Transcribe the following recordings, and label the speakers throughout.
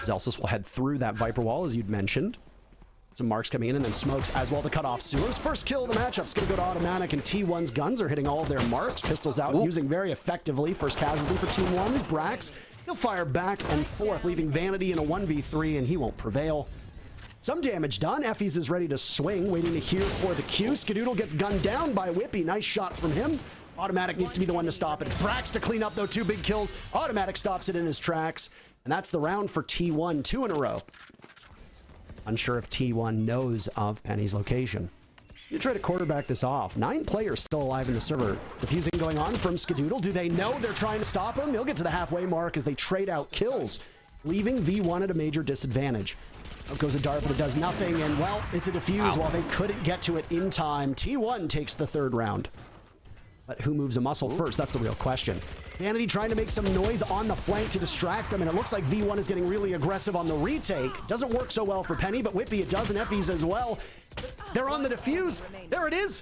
Speaker 1: Zelsis will head through that Viper wall, as you'd mentioned. Some marks coming in, and then smokes as well to cut off sewers. First kill of the matchup's going to go to Automatic, and T1's guns are hitting all of their marks. Pistols out, using very effectively. First casualty for Team 1's Brax. He'll fire back and forth, leaving Vanity in a 1v3, and he won't prevail. Some damage done. Effies is ready to swing, waiting to hear for the Q. Skadoodle gets gunned down by Whippy. Nice shot from him. Automatic needs to be the one to stop it. It's Brax to clean up, though. 2 big kills. Automatic stops it in his tracks, and that's the round for T1. 2 in a row. Unsure if T1 knows of Penny's location. You try to quarterback this off. 9 players still alive in the server. Defusing going on from Skadoodle. Do they know they're trying to stop him? They'll get to the halfway mark as they trade out kills, leaving V1 at a major disadvantage. Out goes a dart, but it does nothing, and well, it's a defuse while they couldn't get to it in time. T1 takes the 3rd round. But who moves a muscle first? That's the real question. Vanity trying to make some noise on the flank to distract them, and it looks like V1 is getting really aggressive on the retake. Doesn't work so well for Penny, but Whippy it does, and Effies as well. They're on the defuse. There it is.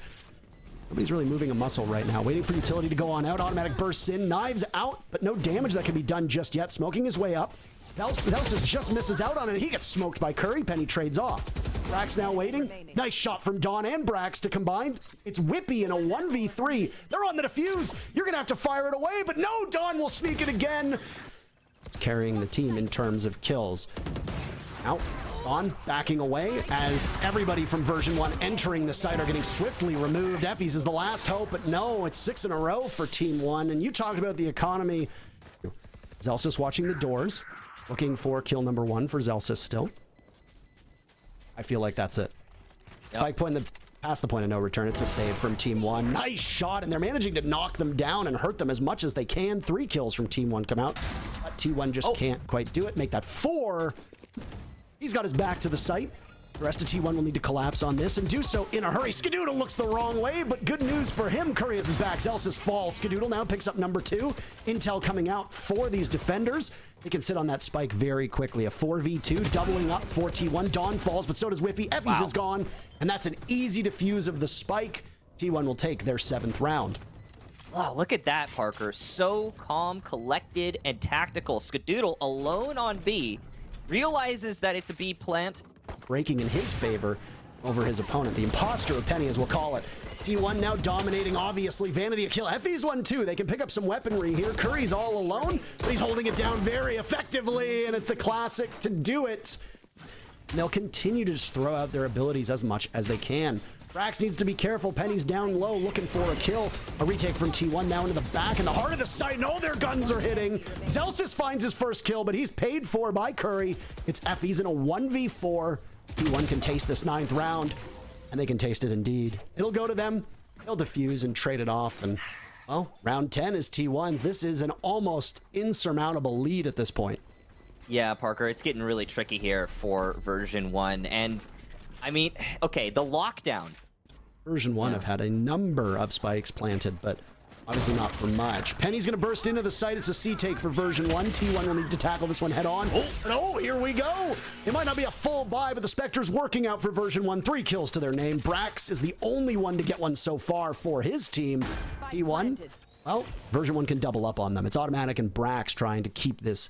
Speaker 1: Nobody's really moving a muscle right now. Waiting for utility to go on out. Automatic bursts in. Knives out, but no damage that can be done just yet. Smoking his way up. Zelsis just misses out on it. He gets smoked by Curry. Penny trades off. Brax now waiting. Nice shot from Dawn and Brax to combine. It's Whippy in a 1v3. They're on the defuse. You're going to have to fire it away, but no, Dawn will sneak it again. It's carrying the team in terms of kills. Out. Dawn backing away as everybody from version 1 entering the site are getting swiftly removed. Effies is the last hope, but no, it's 6 in a row for Team 1. And you talked about the economy. Zelsis watching the doors. Looking for kill number 1 for Zelsis still. I feel like that's it. Yep. Spike past the point of no return. It's a save from Team 1. Nice shot, and they're managing to knock them down and hurt them as much as they can. 3 kills from Team 1 come out. But T1 just can't quite do it. Make that 4. He's got his back to the site. The rest of T1 will need to collapse on this and do so in a hurry. Skadoodle looks the wrong way, but good news for him. Curry has his back. Zelsis falls. Skadoodle now picks up number 2. Intel coming out for these defenders. They can sit on that spike very quickly. A 4v2 doubling up for T1. Dawn falls, but so does Whippy. Effies is gone, and that's an easy defuse of the spike. T1 will take their 7th round.
Speaker 2: Wow, look at that, Parker. So calm, collected, and tactical. Skadoodle alone on B. Realizes that it's a B plant.
Speaker 1: Breaking in his favor over his opponent. The imposter of Penny, as we'll call it. T1 now dominating, obviously. Vanity a kill. Effie's one too. They can pick up some weaponry here. Curry's all alone, but he's holding it down very effectively, and it's the classic to do it. And they'll continue to just throw out their abilities as much as they can. Brax needs to be careful. Penny's down low, looking for a kill. A retake from T1 now into the back, in the heart of the site, and all their guns are hitting. Zelsis finds his first kill, but he's paid for by Curry. It's Effie's in a 1v4. T1 can taste this 9th round, and they can taste it indeed. It'll go to them. They'll defuse and trade it off, and, well, round 10 is T1's. This is an almost insurmountable lead at this point.
Speaker 2: Yeah, Parker, it's getting really tricky here for version 1, and I mean, okay, the lockdown.
Speaker 1: Version 1 have had a number of spikes planted, but obviously not for much. Penny's going to burst into the site. It's a C take for version 1. T1 will need to tackle this one head on. Oh, no, here we go. It might not be a full buy, but the Spectre's working out for version 1. 3 kills to their name. Brax is the only one to get one so far for his team. T1, well, version 1 can double up on them. It's Automatic and Brax trying to keep this.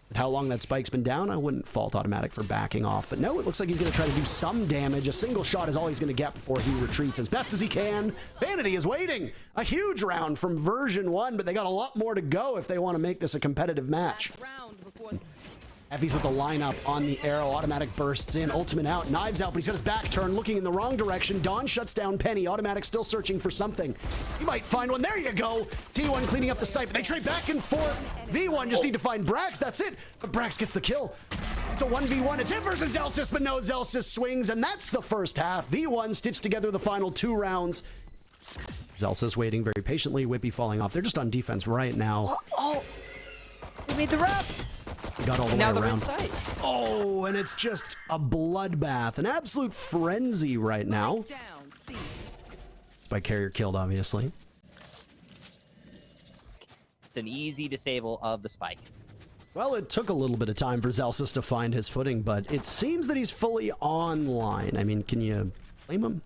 Speaker 1: With how long that spike's been down, I wouldn't fault Automatic for backing off. But no, it looks like he's going to try to do some damage. A single shot is all he's going to get before he retreats as best as he can. Vanity is waiting. A huge round from version 1, but they got a lot more to go if they want to make this a competitive match. Effie's with the lineup on the arrow. Automatic bursts in. Ultimate out. Knives out, but he's got his back turned, looking in the wrong direction. Dawn shuts down Penny. Automatic still searching for something. He might find one. There you go. T1 cleaning up the site, but they trade back and forth. V1 just need to find Brax. That's it. But Brax gets the kill. It's a 1v1. It's him versus Zelsis, but no, Zelsis swings, and that's the first half. V1 stitched together the final 2 rounds. Zelsis waiting very patiently. Whippy falling off. They're just on defense right now.
Speaker 2: Oh, they made the wrap.
Speaker 1: We got all the way
Speaker 2: now
Speaker 1: around.
Speaker 2: They're inside.
Speaker 1: Oh, and it's just a bloodbath, an absolute frenzy right now. By carrier killed, obviously.
Speaker 2: It's an easy disable of the spike.
Speaker 1: Well, it took a little bit of time for Zelsis to find his footing, but it seems that he's fully online. I mean, can you blame him?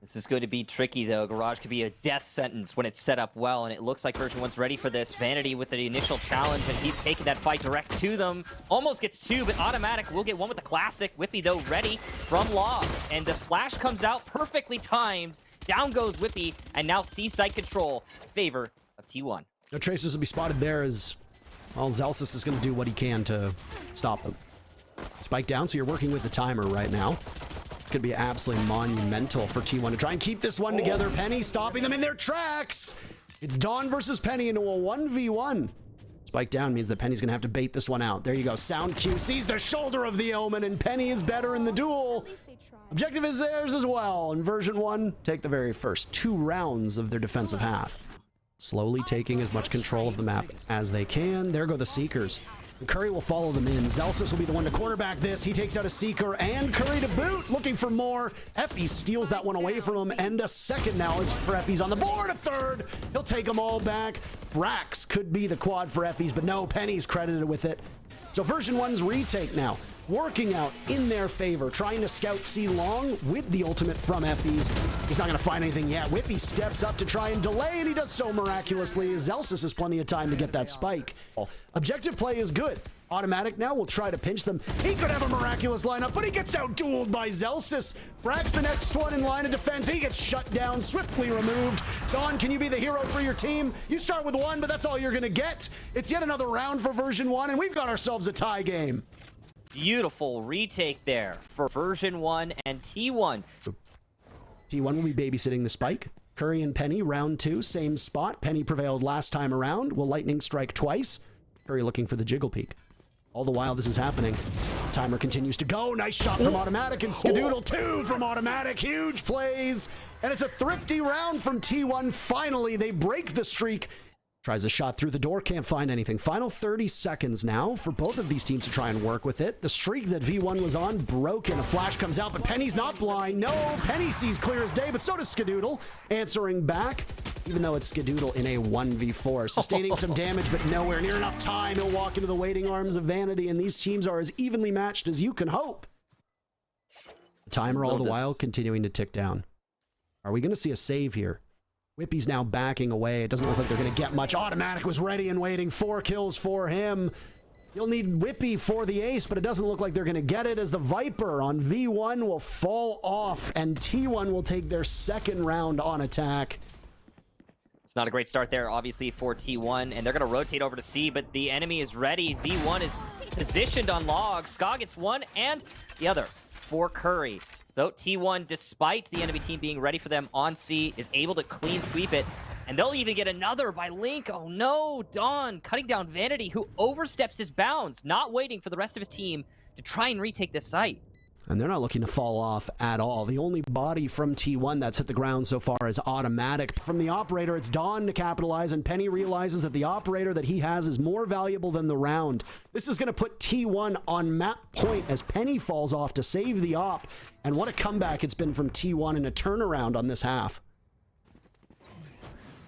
Speaker 2: This is going to be tricky, though. Garage could be a death sentence when it's set up well, and it looks like version 1's ready for this. Vanity with the initial challenge, and he's taking that fight direct to them. Almost gets 2, but Automatic will get 1 with the classic. Whippy, though, ready from Logs, and the flash comes out perfectly timed. Down goes Whippy, and now C-site control in favor of T1.
Speaker 1: No traces will be spotted there as, well, Zelsis is going to do what he can to stop them. Spike down, so you're working with the timer right now. Could be absolutely monumental for T1 to try and keep this one together. Penny stopping them in their tracks. It's Dawn versus Penny into a 1v1. Spike down means that Penny's gonna have to bait this one out. There you go. Sound Q sees the shoulder of the Omen, and Penny is better in the duel. Objective is theirs as well. In version 1, take the very first 2 rounds of their defensive half. Slowly taking as much control of the map as they can. There go the Seekers. Curry will follow them in. Zelsis will be the one to quarterback this. He takes out a Seeker and Curry to boot, looking for more. Effie steals that one away from him, and a second now is for Effie's on the board. A third. He'll take them all back. Brax could be the quad for Effie's, but no, Penny's credited with it. So version 1's retake now, working out in their favor, trying to scout C long with the ultimate from Effie's. He's not going to find anything yet. Whippy steps up to try and delay, and he does so miraculously. Zelsis has plenty of time to get that spike. Objective play is good. Automatic now will try to pinch them. He could have a miraculous lineup, but he gets out-dueled by Zelsis. Brax the next one in line of defense. He gets shut down, swiftly removed. Dawn, can you be the hero for your team? You start with 1, but that's all you're going to get. It's yet another round for version 1, and we've got ourselves a tie game.
Speaker 2: Beautiful retake there for version 1 and T1.
Speaker 1: T1 will be babysitting the spike. Curry and Penny, round 2, same spot. Penny prevailed last time around. Will lightning strike twice? Curry looking for the jiggle peak. All the while this is happening, timer continues to go. Nice shot from Automatic, and Skadoodle 2 from Automatic. Huge plays, and it's a thrifty round from T1. Finally, they break the streak. Tries a shot through the door, can't find anything. Final 30 seconds now for both of these teams to try and work with it. The streak that V1 was on broken. A flash comes out, but Penny's not blind. No, Penny sees clear as day, but so does Skadoodle. Answering back, even though it's Skadoodle in a 1v4. Sustaining some damage, but nowhere near enough time. He'll walk into the waiting arms of Vanity, and these teams are as evenly matched as you can hope. The timer all the while continuing to tick down. Are we going to see a save here? Whippy's now backing away. It doesn't look like they're going to get much. Automatic was ready and waiting. 4 kills for him. You'll need Whippy for the ace, but it doesn't look like they're going to get it, as the Viper on V1 will fall off, and T1 will take their second round on attack.
Speaker 2: It's not a great start there, obviously, for T1, and they're going to rotate over to C, but the enemy is ready. V1 is positioned on Log. Ska gets 1 and the other for Curry. So T1, despite the enemy team being ready for them on C, is able to clean sweep it. And they'll even get another by Link. Oh no, Dawn cutting down Vanity, who oversteps his bounds, not waiting for the rest of his team to try and retake this site.
Speaker 1: And they're not looking to fall off at all. The only body from T1 that's hit the ground so far is Automatic. From the operator, it's Dawn to capitalize, and Penny realizes that the operator that he has is more valuable than the round. This is going to put T1 on map point as Penny falls off to save the op. And what a comeback it's been from T1 in a turnaround on this half.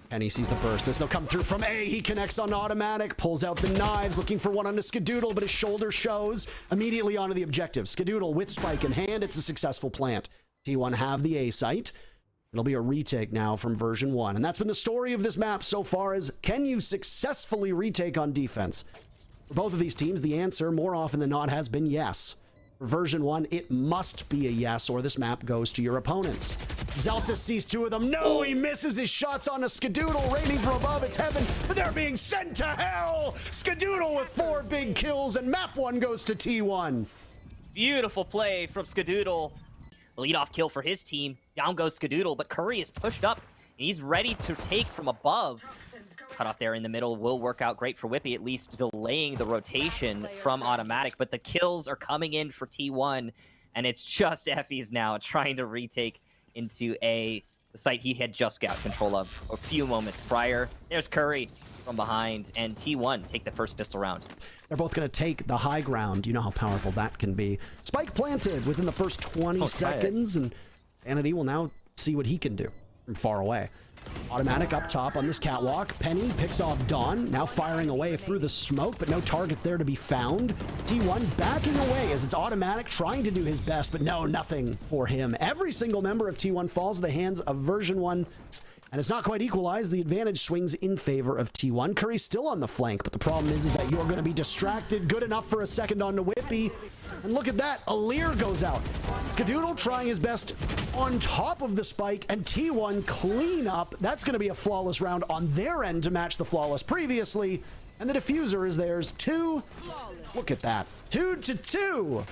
Speaker 1: Penny sees the burst as they'll come through from A. He connects on Automatic, pulls out the knives, looking for one onto Skadoodle, but his shoulder shows. Immediately onto the objective. Skadoodle with spike in hand. It's a successful plant. T1 have the A site. It'll be a retake now from version 1. And that's been the story of this map so far, is can you successfully retake on defense? For both of these teams, the answer more often than not has been yes. For version 1, it must be a yes, or this map goes to your opponents. Zelsis sees 2 of them. No, he misses his shots on a Skadoodle, raining from above. It's heaven, but they're being sent to hell. Skadoodle with 4 big kills, and map 1 goes to T1.
Speaker 2: Beautiful play from Skadoodle. The leadoff kill for his team. Down goes Skadoodle, but Curry is pushed up, and he's ready to take from above. Cut off there in the middle will work out great for Whippy, at least delaying the rotation from Automatic, but the kills are coming in for T1, and it's just Effie's now trying to retake into the site he had just got control of a few moments prior. There's Curry from behind, and T1 take the first pistol round.
Speaker 1: They're both going to take the high ground. You know how powerful that can be. Spike planted within the first 20 seconds, and Vanity will now see what he can do from far away. Automatic up top on this catwalk. Penny picks off Dawn, now firing away through the smoke, but no targets there to be found. T1 backing away as it's Automatic trying to do his best, but no, nothing for him. Every single member of T1 falls in the hands of version 1, and it's not quite equalized. The advantage swings in favor of T1. Curry's still on the flank, but the problem is that you're going to be distracted. Good enough for a second on to Whippy. And look at that, Alir goes out. Skadoodle trying his best on top of the spike, and T1 clean up. That's going to be a flawless round on their end to match the flawless previously. And the diffuser is theirs. 2. Look at that. 2-2.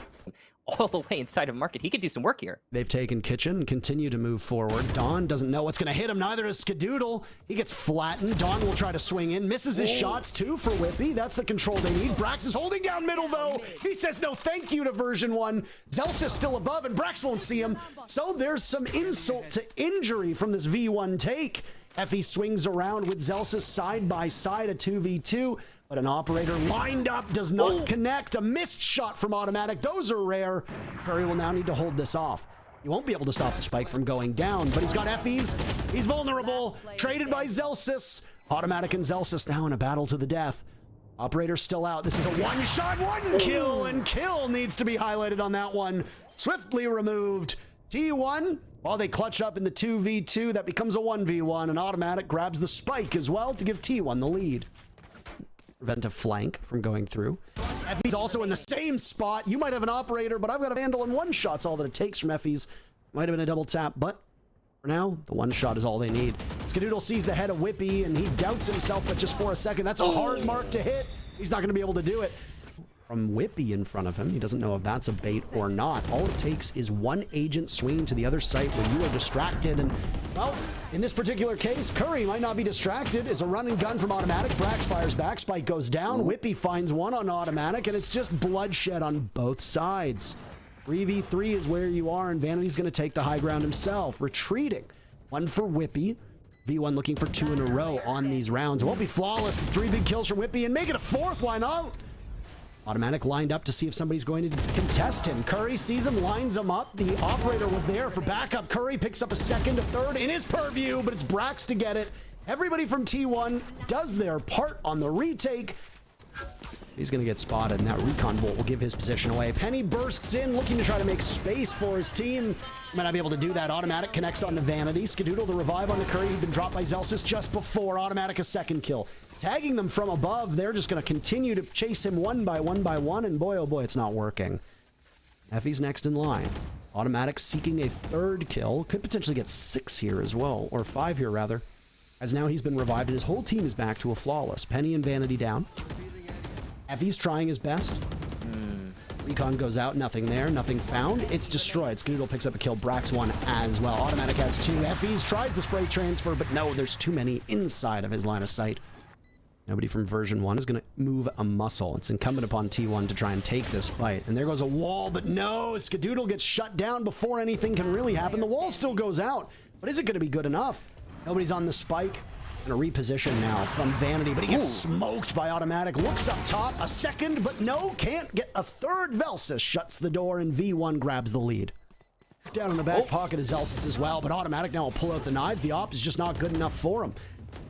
Speaker 2: All the way inside of Market. He could do some work here.
Speaker 1: They've taken Kitchen and continue to move forward. Dawn doesn't know what's going to hit him. Neither does Skadoodle. He gets flattened. Dawn will try to swing in. Misses his shots, too, for Whippy. That's the control they need. Brax is holding down middle, though. He says no thank you to version 1. Zelsis still above, and Brax won't see him. So there's some insult to injury from this V1 take. Effie swings around with Zelsis side by side, a 2v2. But an operator lined up does not connect. A missed shot from Automatic. Those are rare. Curry will now need to hold this off. He won't be able to stop the spike from going down, but he's got Effie's. He's vulnerable. Traded by Zelsis. Automatic and Zelsis now in a battle to the death. Operator still out. This is a one-shot, one kill, and kill needs to be highlighted on that one. Swiftly removed. T1, while they clutch up in the 2v2, that becomes a 1v1, and Automatic grabs the spike as well to give T1 the lead. Prevent a flank from going through. Effie's also in the same spot. You might have an operator, but I've got a Vandal and one shot's all that it takes from Effie's. Might have been a double tap, but for now, the one shot is all they need. Skadoodle sees the head of Whippy, and he doubts himself, but just for a second. That's a hard mark to hit. He's not going to be able to do it. From Whippy in front of him, he doesn't know if that's a bait or not. All it takes is one agent swinging to the other site when you are distracted, and well, in this particular case, Curry might not be distracted. It's a run and gun from Automatic. Brax fires back, spike goes down. Whippy finds one on Automatic, and it's just bloodshed on both sides. 3v3 is where you are, and Vanity's going to take the high ground himself, retreating. One for Whippy. V1 looking for 2 in a row on these rounds. It won't be flawless, but 3 big kills from Whippy, and make it a 4th. Why not? Automatic lined up to see if somebody's going to contest him. Curry sees him, lines him up. The operator was there for backup. Curry picks up a 2nd, a 3rd in his purview, but it's Brax to get it. Everybody from T1 does their part on the retake. He's going to get spotted, and that recon bolt will give his position away. Penny bursts in, looking to try to make space for his team. Might not be able to do that. Automatic connects on to Vanity. Skadoodle the revive on the Curry. He'd been dropped by Zelsis just before. Automatic a 2nd kill. Tagging them from above, they're just going to continue to chase him one by one, and boy, oh boy, it's not working. Effie's next in line. Automatic seeking a 3rd kill. Could potentially get 6 here as well, or 5 here rather, as now he's been revived and his whole team is back to a flawless. Penny and Vanity down. Effie's trying his best. Recon goes out, nothing there, nothing found. It's destroyed. Skadoodle picks up a kill. Brax one as well. Automatic has 2. Effie's tries the spray transfer, but no, there's too many inside of his line of sight. Nobody from version 1 is going to move a muscle. It's incumbent upon T1 to try and take this fight. And there goes a wall, but no, Skadoodle gets shut down before anything can really happen. The wall still goes out, but is it going to be good enough? Nobody's on the spike. And a reposition now from Vanity, but he gets smoked by Automatic. Looks up top, a 2nd, but no, can't get a 3rd. Velsis shuts the door, and V1 grabs the lead. Down in the back pocket is Zelsis as well, but Automatic now will pull out the knives. The op is just not good enough for him.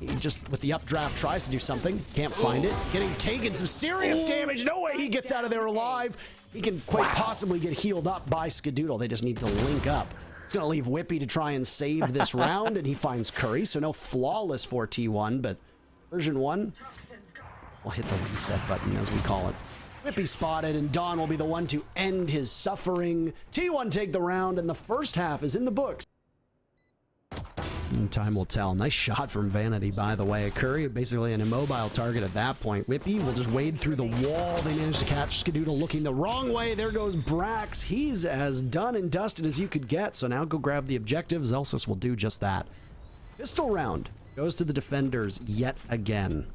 Speaker 1: He just, with the updraft, tries to do something. Can't find it. Getting taken some serious damage. No way he gets out of there alive. He can quite possibly get healed up by Skadoodle. They just need to link up. It's going to leave Whippy to try and save this round, and he finds Curry, so no flawless for T1, but version 1 will hit the reset button, as we call it. Whippy spotted, and Dawn will be the one to end his suffering. T1 take the round, and the first half is in the books. And time will tell. Nice shot from Vanity, by the way. Curry, basically an immobile target at that point. Whippy will just wade through the wall. They managed to catch Skadoodle looking the wrong way. There goes Brax. He's as done and dusted as you could get. So now go grab the objective. Zelsis will do just that. Pistol round goes to the defenders yet again.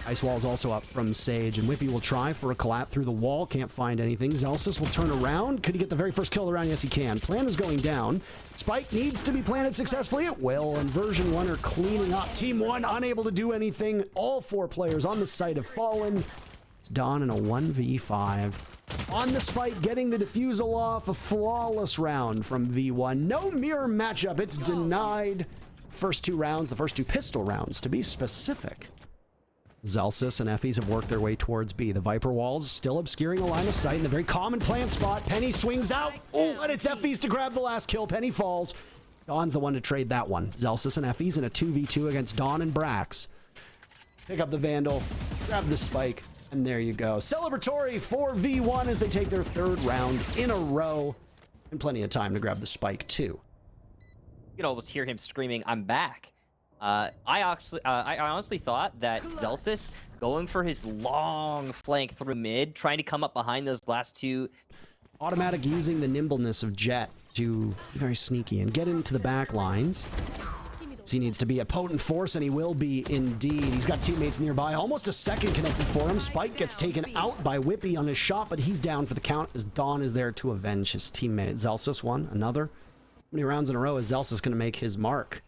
Speaker 1: Ice wall is also up from Sage, and Whippy will try for a collapse through the wall. Can't find anything. Zelsis will turn around. Could he get the very first kill of the round? Yes, he can. Plan is going down. Spike needs to be planted successfully. It will, and version 1 are cleaning up. Team 1 unable to do anything. All 4 players on the site have fallen. It's Dawn in a 1v5. On the spike, getting the defusal off. A flawless round from V1. No mirror matchup. It's denied. First 2 rounds, the first 2 pistol rounds, to be specific. Zelsis and Effys have worked their way towards B. The Viper walls still obscuring a line of sight in the very common plant spot. Penny swings out, but it's Effys to grab the last kill. Penny falls. Dawn's the one to trade that one. Zelsis and Effys in a 2v2 against Dawn and Brax. Pick up the Vandal, grab the spike, and there you go. Celebratory 4v1 as they take their 3rd round in a row. And plenty of time to grab the spike, too.
Speaker 2: You can almost hear him screaming, "I'm back." I honestly thought that Zelsis going for his long flank through mid, trying to come up behind those last 2.
Speaker 1: Automatic using the nimbleness of Jet to be very sneaky and get into the back lines. He needs to be a potent force, and he will be indeed. He's got teammates nearby. Almost a second connected for him. Spike gets taken out by Whippy on his shot, but he's down for the count as Dawn is there to avenge his teammate. Zelsis one, another. How many rounds in a row is Zelsis going to make his mark?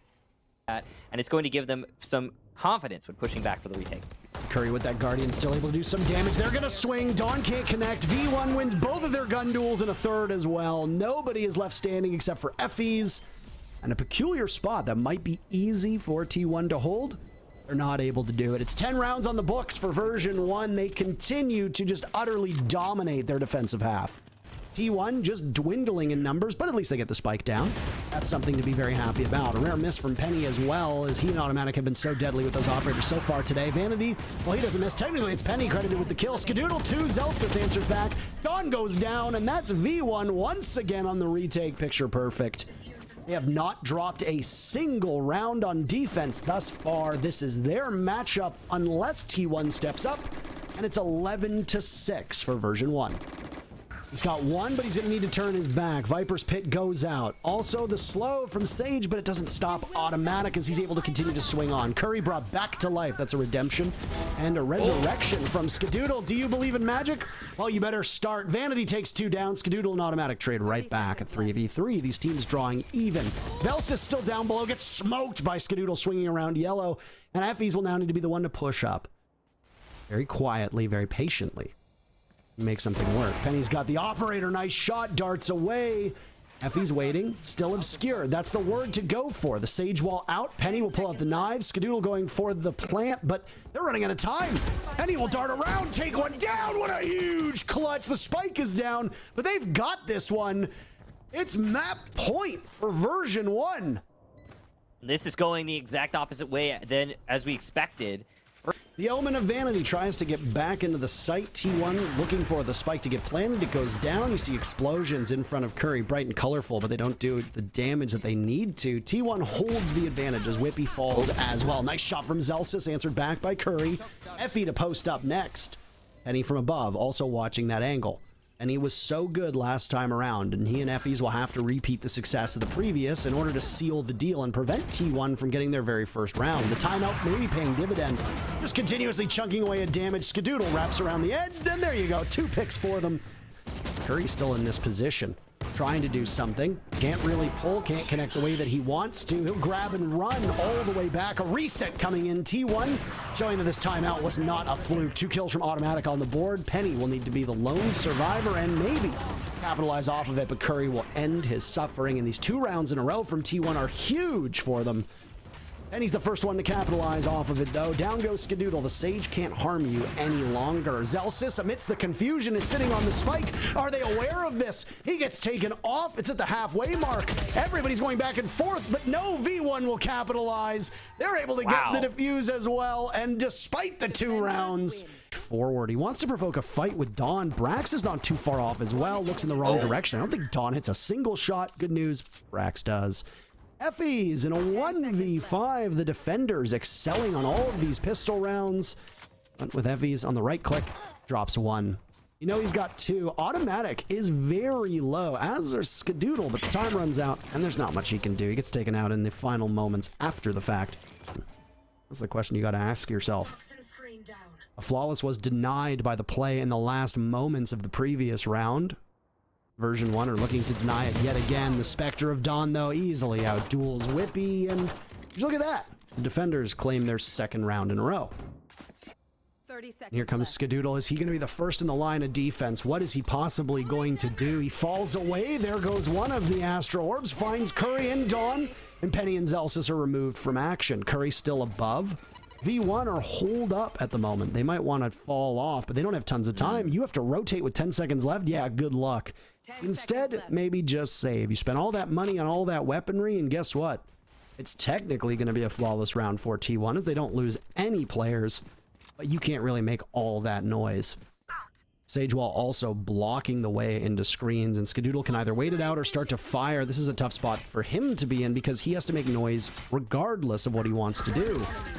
Speaker 2: And it's going to give them some confidence when pushing back for the retake.
Speaker 1: Curry with that Guardian still able to do some damage. They're going to swing. Dawn can't connect. V1 wins both of their gun duels in a 3rd as well. Nobody is left standing except for Effys. And a peculiar spot that might be easy for T1 to hold. They're not able to do it. It's 10 rounds on the books for version 1. They continue to just utterly dominate their defensive half. T1 just dwindling in numbers, but at least they get the spike down. That's something to be very happy about. A rare miss from Penny as well, as he and Automatic have been so deadly with those operators so far today. Vanity, well, he doesn't miss. Technically, it's Penny credited with the kill. Skadoodle 2, Zelsis answers back. Dawn goes down, and that's V1 once again on the retake. Picture perfect. They have not dropped a single round on defense thus far. This is their matchup unless T1 steps up, and it's 11-6 for version 1. He's got one, but he's going to need to turn his back. Viper's Pit goes out. Also, the slow from Sage, but it doesn't stop Automatic as he's able to continue to swing on. Curry brought back to life. That's a redemption and a resurrection from Skadoodle. Do you believe in magic? Well, you better start. Vanity takes 2 down. Skadoodle and Automatic trade right back at 3v3. These teams drawing even. Velsis still down below, gets smoked by Skadoodle swinging around yellow, and Effys will now need to be the one to push up. Very quietly, very patiently. Make something work. Penny's got the operator. Nice shot. Darts away. Effy's waiting. Still obscured. That's the word to go for. The Sage wall out. Penny will pull out the knives. Skadoodle going for the plant, but they're running out of time. Penny will dart around. Take one down. What a huge clutch. The spike is down, but they've got this one. It's map point for version 1.
Speaker 2: This is going the exact opposite way than as we expected.
Speaker 1: The element of Vanity tries to get back into the site. T1 looking for the spike to get planted. It goes down. You see explosions in front of Curry, bright and colorful, but they don't do the damage that they need to. T1 holds the advantage as Whippy falls as well. Nice shot from Zelsis, answered back by Curry. Effy to post up next. Penny from above, also watching that angle. And he was so good last time around, and he and Effys will have to repeat the success of the previous in order to seal the deal and prevent T1 from getting their very first round. The timeout may be paying dividends, just continuously chunking away at damage. Skadoodle wraps around the edge, and there you go, 2 picks for them. Curry's still in this position, trying to do something. Can't really pull, can't connect the way that he wants to. He'll grab and run all the way back. A reset coming in. T1 showing that this timeout was not a fluke. 2 kills from Automatic on the board. Penny will need to be the lone survivor and maybe capitalize off of it, but Curry will end his suffering. And these 2 rounds in a row from T1 are huge for them. Penny's the first one to capitalize off of it, though. Down goes Skadoodle. The Sage can't harm you any longer. Zelsis, amidst the confusion, is sitting on the spike. Are they aware of this? He gets taken off. It's at the halfway mark. Everybody's going back and forth, but no, V1 will capitalize. They're able to get the defuse as well, and despite the 2 rounds, forward. He wants to provoke a fight with Dawn. Brax is not too far off as well. Looks in the wrong direction. I don't think Dawn hits a single shot. Good news, Brax does. Effys in a 1v5. The defenders excelling on all of these pistol rounds. Went with Effys on the right click. Drops 1. You know he's got 2. Automatic is very low, as there's Skadoodle, but the time runs out, and there's not much he can do. He gets taken out in the final moments after the fact. That's the question you got to ask yourself. A flawless was denied by the play in the last moments of the previous round. Version 1 are looking to deny it yet again. The Spectre of Dawn, though, easily outduels Whippy, and just look at that. The defenders claim their 2nd round in a row.
Speaker 3: 30 seconds
Speaker 1: Here comes Skadoodle. Is he going to be the first in the line of defense? What is he possibly going to do? He falls away. There goes one of the Astro Orbs. Finds Curry and Dawn. And Penny and Zelsis are removed from action. Curry still above. V1 are holed up at the moment. They might want to fall off, but they don't have tons of time. You have to rotate with 10 seconds left. Yeah, good luck. Instead, maybe just save. You spent all that money on all that weaponry, and guess what? It's technically going to be a flawless round for T1 as they don't lose any players, but you can't really make all that noise. Sagewall also blocking the way into screens, and Skadoodle can either wait it out or start to fire. This is a tough spot for him to be in because he has to make noise regardless of what he wants to do.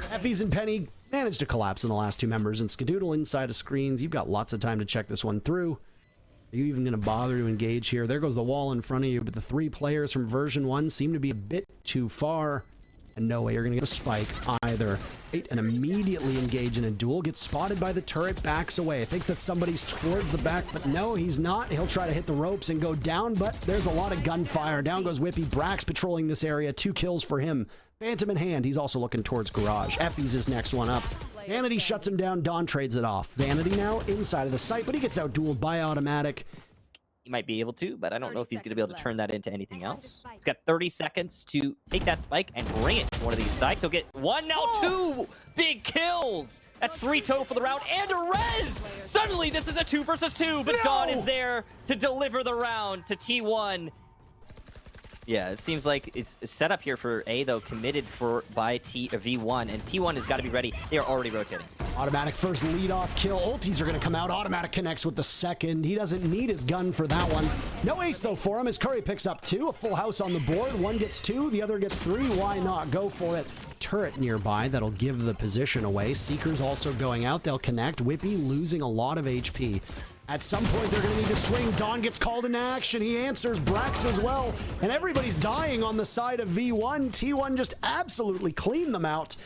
Speaker 1: Effys and Penny managed to collapse in the last two members, and Skadoodle inside of screens. You've got lots of time to check this one through. Are you even going to bother to engage here? There goes the wall in front of you, but the three players from version 1 seem to be a bit too far. And no way you're going to get a spike either. And immediately engage in a duel. Gets spotted by the turret, backs away. Thinks that somebody's towards the back, but no, he's not. He'll try to hit the ropes and go down, but there's a lot of gunfire. Down goes Whippy. Brax patrolling this area. 2 kills for him. Phantom in hand. He's also looking towards Garage. Effy's his next one up. Vanity shuts him down. Dawn trades it off. Vanity now inside of the site, but he gets out-dueled by Automatic.
Speaker 2: He might be able to, but I don't know if he's going to be able to turn that into anything else. He's got 30 seconds to take that spike and bring it to one of these sites. He'll get 1, now 2 big kills. That's 3 total for the round and a res. Suddenly, this is a 2 versus 2, but Dawn is there to deliver the round to T1. Yeah, it seems like it's set up here for A, though, committed by V1, and T1 has got to be ready. They are already rotating.
Speaker 1: Automatic first lead-off kill. Ultis are going to come out. Automatic connects with the second. He doesn't need his gun for that one. No ace, though, for him as Curry picks up 2. A full house on the board. One gets 2. The other gets 3. Why not? Go for it. Turret nearby. That'll give the position away. Seeker's also going out. They'll connect. Whippy losing a lot of HP. At some point, they're going to need to swing. Dawn gets called into action. He answers. Brax as well. And everybody's dying on the side of V1. T1 just absolutely cleaned them out.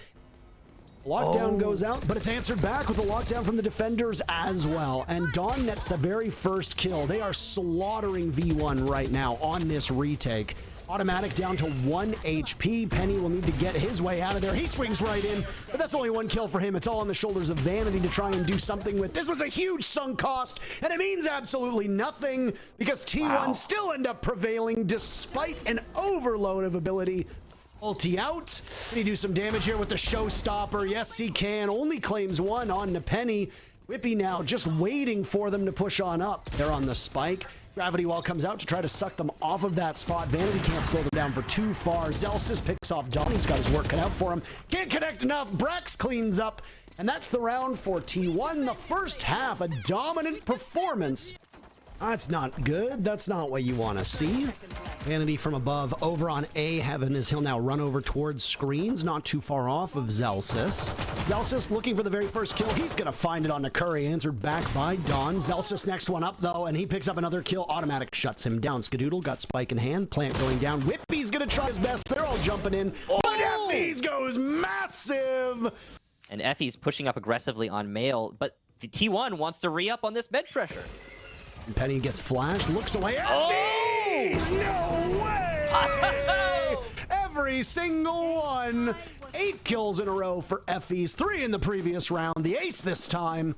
Speaker 1: Lockdown goes out, but it's answered back with a lockdown from the defenders as well. And Dawn nets the very first kill. They are slaughtering V1 right now on this retake. Automatic down to 1 HP. Penny will need to get his way out of there. He swings right in, but that's only 1 kill for him. It's all on the shoulders of Vanity to try and do something with. This was a huge sunk cost, and it means absolutely nothing because T1 still end up prevailing despite an overload of ability. Ulti out. Can he do some damage here with the showstopper? Yes, he can. Only claims 1 on the Penny. Whippy now just waiting for them to push on up. They're on the spike. Gravity Wall comes out to try to suck them off of that spot. Vanity can't slow them down for too far. Zelsis picks off Dawn. He's got his work cut out for him. Can't connect enough. Brax cleans up. And that's the round for T1. The first half, a dominant performance. That's not good. That's not what you want to see. Vanity from above over on A Heaven as he'll now run over towards screens, not too far off of Zelsis. Zelsis looking for the very first kill. He's going to find it on the Curry, answered back by Dawn. Zelsis next one up, though, and he picks up another kill. Automatic shuts him down. Skadoodle got spike in hand. Plant going down. Whippy's going to try his best. They're all jumping in. But Effys goes massive.
Speaker 2: And Effy's pushing up aggressively on Mail, but T1 wants to re-up on this mid pressure.
Speaker 1: And Penny gets flashed, looks away. No way! Every single one. 8 kills in a row for Effys. 3 in the previous round. The ace this time.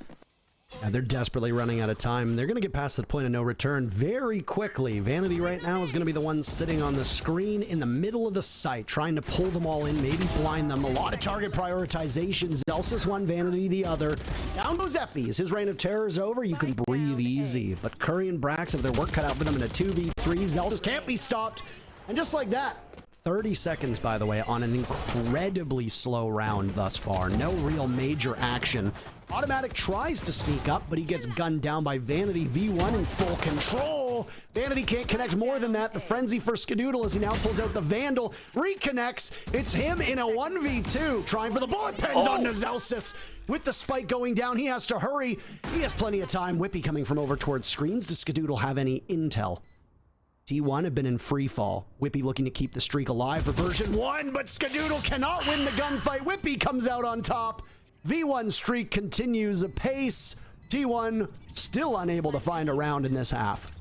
Speaker 1: And they're desperately running out of time. They're going to get past the point of no return very quickly. Vanity right now is going to be the one sitting on the screen in the middle of the site, trying to pull them all in, maybe blind them. A lot of target prioritization. Zelsis one, Vanity the other. Down goes Effys. His reign of terror is over. You can breathe easy. But Curry and Brax have their work cut out for them in a 2v3. Zelsis can't be stopped. And just like that, 30 seconds, by the way, on an incredibly slow round thus far. No real major action. Automatic tries to sneak up, but he gets gunned down by Vanity. V1 in full control. Vanity can't connect more than that. The frenzy for Skadoodle as he now pulls out the Vandal. Reconnects. It's him in a 1v2. Trying for the bullet pens on Zelsis. With the spike going down, he has to hurry. He has plenty of time. Whippy coming from over towards screens. Does Skadoodle have any intel? T1 have been in free fall. Whippy looking to keep the streak alive for version 1, but Skadoodle cannot win the gunfight. Whippy comes out on top. V1 streak continues apace. T1 still unable to find a round in this half.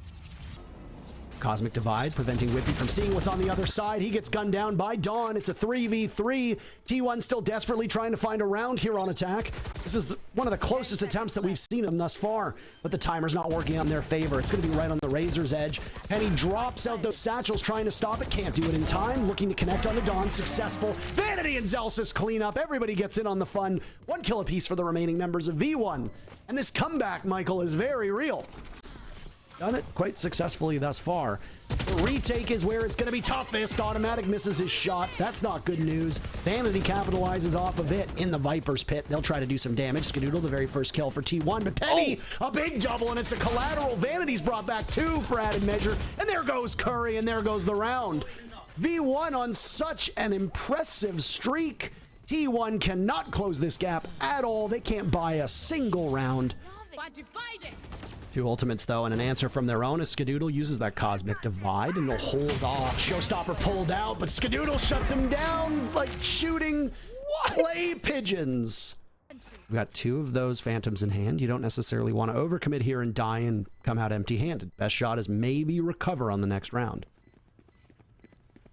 Speaker 1: Cosmic Divide preventing Whippy from seeing what's on the other side. He gets gunned down by Dawn. It's a 3v3. T1 still desperately trying to find a round here on attack. This is one of the closest attempts that we've seen them thus far, but the timer's not working on their favor. It's going to be right on the razor's edge. Penny drops out those satchels trying to stop it. Can't do it in time. Looking to connect onto Dawn. Successful. Vanity and Zelsis clean up. Everybody gets in on the fun. 1 kill apiece for the remaining members of V1. And this comeback, Michael, is very real. Done it quite successfully thus far. The retake is where it's going to be toughest. Automatic misses his shot. That's not good news. Vanity capitalizes off of it in the Viper's pit. They'll try to do some damage. Skadoodle, the very first kill for T1, but Penny, a big double, and it's a collateral. Vanity's brought back 2 for added measure, and there goes Curry, and there goes the round. V1 on such an impressive streak. T1 cannot close this gap at all. They can't buy a single round. 2 ultimates, though, and an answer from their own as Skadoodle uses that Cosmic Divide and will hold off. Showstopper pulled out, but Skadoodle shuts him down like shooting clay pigeons. We've got 2 of those Phantoms in hand. You don't necessarily want to overcommit here and die and come out empty-handed. Best shot is maybe recover on the next round.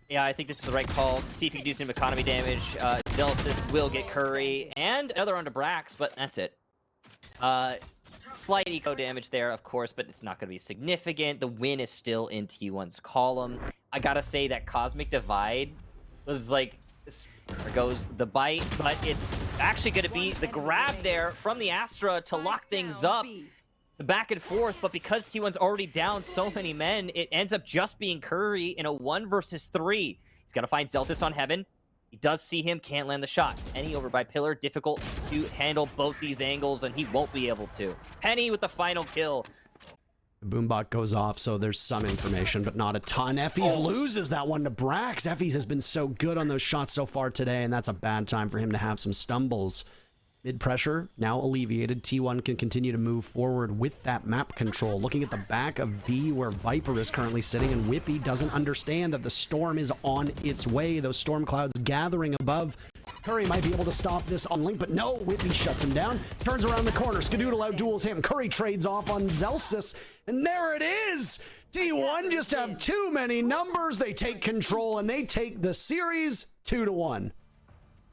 Speaker 2: Yeah, I think this is the right call. See if you can do some economy damage. Zelsis will get Curry, and another round to Brax, but that's it. Slight eco damage there, of course, but it's not going to be significant. The win is still in T1's column. I gotta say that Cosmic Divide was like, there goes the bite, but it's actually going to be the grab there from the Astra to lock things up. The back and forth, but because T1's already down so many men, it ends up just being Curry in a 1 versus 3. He's got to find Zelsis on Heaven. He does see him, can't land the shot. Penny over by Pillar, difficult to handle both these angles, and he won't be able to. Penny with the final kill.
Speaker 1: The boombot goes off, so there's some information, but not a ton. Effie's loses that one to Brax. Effie's has been so good on those shots so far today, and that's a bad time for him to have some stumbles. Mid pressure now alleviated. T1 can continue to move forward with that map control. Looking at the back of B where Viper is currently sitting, and Whippy doesn't understand that the storm is on its way. Those storm clouds gathering above. Curry might be able to stop this on Link, but no, Whippy shuts him down. Turns around the corner. Skadoodle outduels him. Curry trades off on Zelsis, and there it is. T1 just have too many numbers. They take control, and they take the series 2-1.